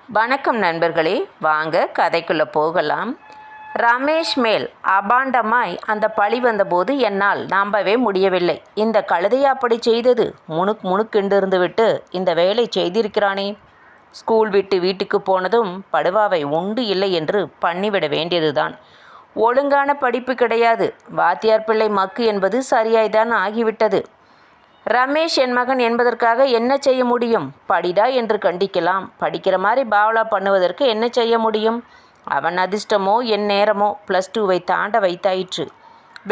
வணக்கம் நண்பர்களே, வாங்க கதைக்குள்ளே போகலாம். ரமேஷ் மேல் அபாண்டமாய் அந்த பழி வந்தபோது என்னால் நம்பவே முடியவில்லை. இந்த கழுதையை அப்படி செய்தது? முணுக்கென்று விட்டு இந்த வேலை செய்திருக்கிறானே. ஸ்கூல் விட்டு வீட்டுக்கு போனதும் படுவாவை உண்டு இல்லை என்று பண்ணிவிட வேண்டியதுதான். ஒழுங்கான படிப்பு கிடையாது. வாத்தியார் பிள்ளை மக்கு என்பது சரியாய்தான் ஆகிவிட்டது. ரமேஷ் என் மகன் என்பதற்காக என்ன செய்ய முடியும்? படிடா என்று கண்டிக்கலாம். படிக்கிற மாதிரி பாவலா பண்ணுவதற்கு என்ன செய்ய முடியும்? அவன் அதிர்ஷ்டமோ என் நேரமோ +2வை தாண்ட வைத்தாயிற்று.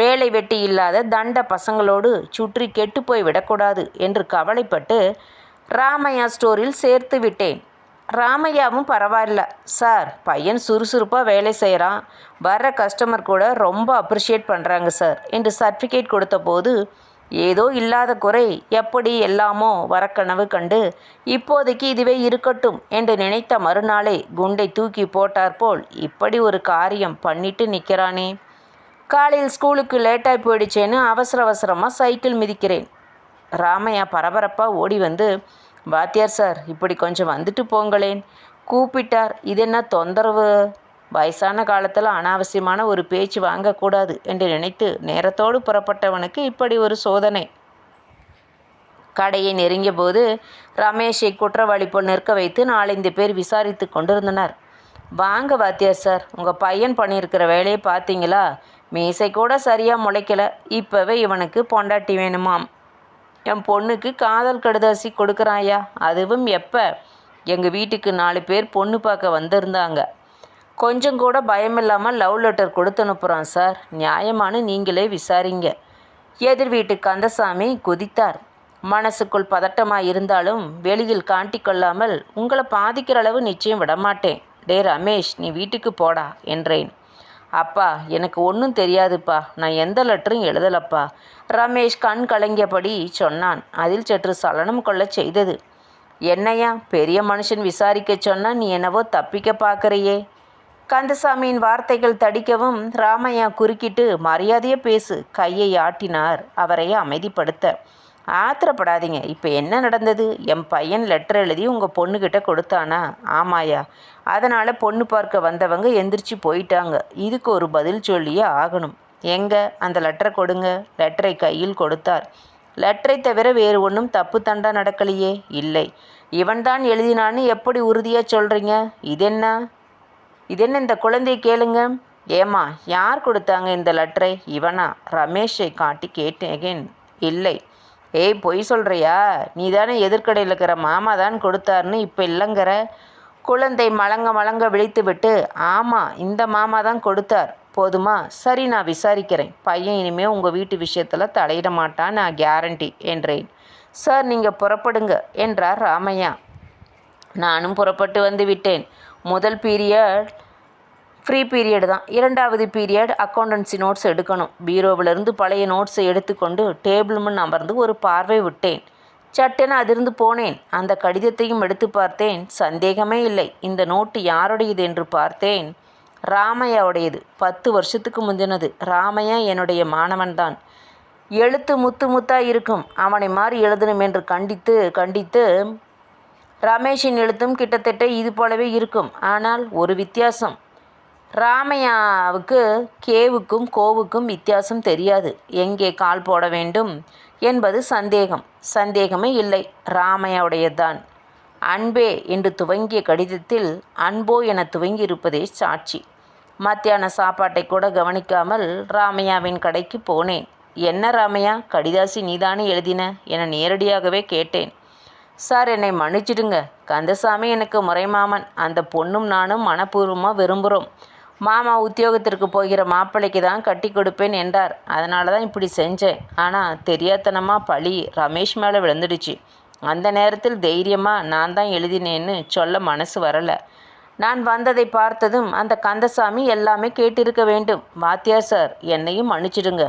வேலை வெட்டி இல்லாத தண்ட பசங்களோடு சுற்றி கெட்டுப்போய் விடக்கூடாது என்று கவலைப்பட்டு ராமையா ஸ்டோரில் சேர்த்து விட்டேன். ராமையாவும் பரவாயில்ல சார், பையன் சுறுசுறுப்பாக வேலை செய்கிறான், வர்ற கஸ்டமர் கூட ரொம்ப அப்ரிஷியேட் பண்ணுறாங்க சார் என்று சர்டிஃபிகேட் கொடுத்த போது ஏதோ இல்லாத குறை எப்படி எல்லாமோ வரக்கனவு கண்டு இப்போதைக்கு இதுவே இருக்கட்டும் என்று நினைத்த மறுநாளே குண்டை தூக்கி போட்டாற்போல் இப்படி ஒரு காரியம் பண்ணிட்டு நிற்கிறானே. காலையில் ஸ்கூலுக்கு லேட்டாகி போயிடுச்சேன்னு அவசரமாக சைக்கிள் மிதிக்கிறேன். ராமையா பரபரப்பாக ஓடி வந்து, வாத்தியார் சார், இப்படி கொஞ்சம் வந்துட்டு போங்களேன் கூப்பிட்டார். இது என்ன தொந்தரவு? வயசான காலத்தில் அனாவசியமான ஒரு பேச்சு வாங்கக்கூடாது என்று நினைத்து நேரத்தோடு புறப்பட்டவனுக்கு இப்படி ஒரு சோதனை. கடையை நெருங்கிய போது ரமேஷை குற்றவாளி போல் நிற்க வைத்து 4-5 பேர் விசாரித்து கொண்டிருந்தனர். வாங்க வாத்தியார் சார், உங்கள் பையன் பண்ணியிருக்கிற வேலையை பார்த்தீங்களா? மீசை கூட சரியாக முளைக்கலை. இப்போவே இவனுக்கு பொண்டாட்டி வேணுமாம். என் பொண்ணுக்கு காதல் கடுதாசி கொடுக்குறாயா? அதுவும் எப்போ? எங்கள் வீட்டுக்கு 4 பேர் பொண்ணு பார்க்க வந்திருந்தாங்க. கொஞ்சம் கூட பயமில்லாமல் லவ் லெட்டர் கொடுத்து அனுப்புகிறான் சார். நியாயமான நீங்களே விசாரிங்க. எதிர் வீட்டு கந்தசாமி குதித்தார். மனசுக்குள் பதட்டமாக இருந்தாலும் வெளியில் காட்டிக்கொள்ளாமல், உங்களை பாதிக்கிற அளவு நிச்சயம் விடமாட்டேன். டே ரமேஷ், நீ வீட்டுக்கு போடா என்றேன். அப்பா, எனக்கு ஒன்றும் தெரியாதுப்பா, நான் எந்த லெட்டரும் எழுதலப்பா ரமேஷ் கண் கலங்கியபடி சொன்னான். அதில் சற்று சலனம் கொள்ள செய்தது. என்னையா பெரிய மனுஷன் விசாரிக்க சொன்னால் நீ என்னவோ தப்பிக்க பார்க்குறியே. கந்தசாமியின் வார்த்தைகள் தடிக்கவும் ராமையா குறுக்கிட்டு, மரியாதையே பேசு கையை ஆட்டினார் அவரை அமைதிப்படுத்த. ஆத்திரப்படாதீங்க, இப்போ என்ன நடந்தது? என் பையன் லெட்டர் எழுதி உங்கள் பொண்ணுக்கிட்ட கொடுத்தானா? ஆமாயா. அதனால் பொண்ணு பார்க்க வந்தவங்க எந்திரிச்சு போயிட்டாங்க. இதுக்கு ஒரு பதில் சொல்லியே ஆகணும். எங்க அந்த லெட்டரை கொடுங்க. லெட்டரை கையில் கொடுத்தார். லெட்டரை தவிர வேறு ஒன்றும் தப்பு தண்டா நடக்கலையே. இல்லை, இவன்தான் எழுதினான்னு எப்படி உறுதியாக சொல்கிறீங்க? இதென்ன இந்த குழந்தை கேளுங்க. ஏமா, யார் கொடுத்தாங்க இந்த லெட்டரை? இவனா? ரமேஷை காட்டி கேட்டேன். இல்லை. ஏய், பொய் சொல்கிறியா? நீ தானே எதிர்க்கடையில் இருக்கிற மாமா தான் கொடுத்தாருன்னு இப்போ இல்லைங்கிற. குழந்தை மலங்க விழித்து விட்டு, ஆமாம், இந்த மாமா தான் கொடுத்தார். போதுமா? சரி, நான் விசாரிக்கிறேன். பையன் இனிமேல் உங்கள் வீட்டு விஷயத்தில் தலையிட மாட்டான், நான் கேரண்டி என்றேன். சார், நீங்கள் புறப்படுங்க என்றார் ராமையா. நானும் புறப்பட்டு வந்து விட்டேன். முதல் பீரியட் ஃப்ரீ பீரியட் தான். 2வது பீரியட் அக்கௌண்டன்சி நோட்ஸ் எடுக்கணும். பீரோவிலிருந்து பழைய நோட்ஸை எடுத்துக்கொண்டு டேபிள் முன் அமர்ந்து ஒரு பார்வை விட்டேன். சட்டென அதிர்ந்து போனேன். அந்த கடிதத்தையும் எடுத்து பார்த்தேன். சந்தேகமே இல்லை, இந்த நோட்டு யாருடையது என்று பார்த்தேன். ராமையாவுடையது. 10 வருஷத்துக்கு முந்தினது. ராமையா என்னுடைய மாணவன்தான். எழுத்து முத்தாக இருக்கும். அவனை மாதிரி எழுதணும் என்று கண்டித்து ரமேஷின் எழுத்தும் கிட்டத்தட்ட இது போலவே இருக்கும். ஆனால் ஒரு வித்தியாசம். ராமையாவுக்கு கேவுக்கும் கோவுக்கும் வித்தியாசம் தெரியாது. எங்கே கால் போட வேண்டும் என்பது சந்தேகமே இல்லை, ராமையாவுடையதான். அன்பே என்று துவங்கிய கடிதத்தில் அன்போ என துவங்கியிருப்பதே சாட்சி. மத்தியான சாப்பாட்டை கூட கவனிக்காமல் ராமையாவின் கடைக்கு போனேன். என்ன ராமையா, கடிதாசி நீதானே எழுதின என நேரடியாகவே கேட்டேன். சார், என்னை மன்னிச்சிடுங்க. கந்தசாமி எனக்கு முறைமாமன். அந்த பொண்ணும் நானும் மனப்பூர்வமாக விரும்புகிறோம். மாமா உத்தியோகத்திற்கு போகிற மாப்பிள்ளைக்கு தான் கட்டி கொடுப்பேன் என்றார். அதனால தான் இப்படி செஞ்சேன். ஆனால் தெரியாதனமாக பழி ரமேஷ் மேலே விழுந்துடுச்சு. அந்த நேரத்தில் தைரியமாக நான் தான் எழுதினேன்னு சொல்ல மனசு வரலை. நான் வந்ததை பார்த்ததும் அந்த கந்தசாமி எல்லாமே கேட்டிருக்க வேண்டும். வாத்தியார் சார், என்னையும் மன்னிச்சிடுங்க.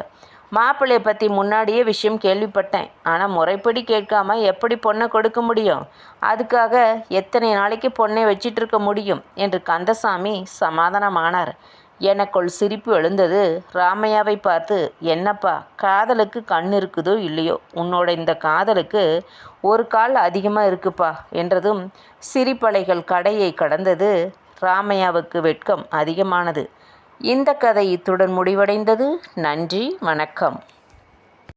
மாப்பிள்ளையை பற்றி முன்னாடியே விஷயம் கேள்விப்பட்டேன். ஆனால் முறைப்படி கேட்காம எப்படி பொண்ணை கொடுக்க முடியும்? அதுக்காக எத்தனை நாளைக்கு பொண்ணை வச்சிட்ருக்க முடியும் என்று கந்தசாமி சமாதானமானார். எனக்குள் சிரிப்பு எழுந்தது. ராமையாவை பார்த்து, என்னப்பா காதலுக்கு கண் இருக்குதோ இல்லையோ, உன்னோட இந்த காதலுக்கு ஒரு கால் அதிகமாக இருக்குப்பா என்றதும் சிரிப்பலைகள் கடையை கடந்தது. ராமையாவுக்கு வெட்கம் அதிகமானது. இந்த கதை இத்துடன் முடிவடைந்தது. நன்றி, வணக்கம்.